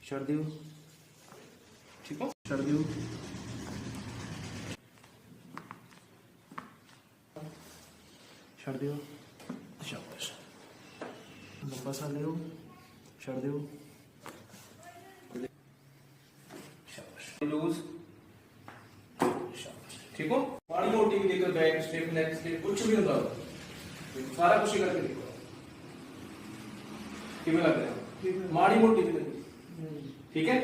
ਛੱਡ ਦਿਓ, ਠੀਕ ਹੋ, ਛੱਡ ਦਿਓ, ਛੱਡ ਦਿਓ, ਸ਼ਾਬਾਸ਼, ਲੰਬਾ ਸਾਹ ਲਿਓ, ਛੱਡ ਦਿਓ, ਸ਼ਾਬਾਸ਼, ਲੂਜ਼, ਸ਼ਾਬਾਸ਼, ठीक हो। माड़ी मोटी भी देखो, बैक स्टेप, नेक स्टेप, कुछ भी होता है, सारा कुछ ही करके देखो किमें लग रहा है, माड़ी मोटी भी, ठीक है।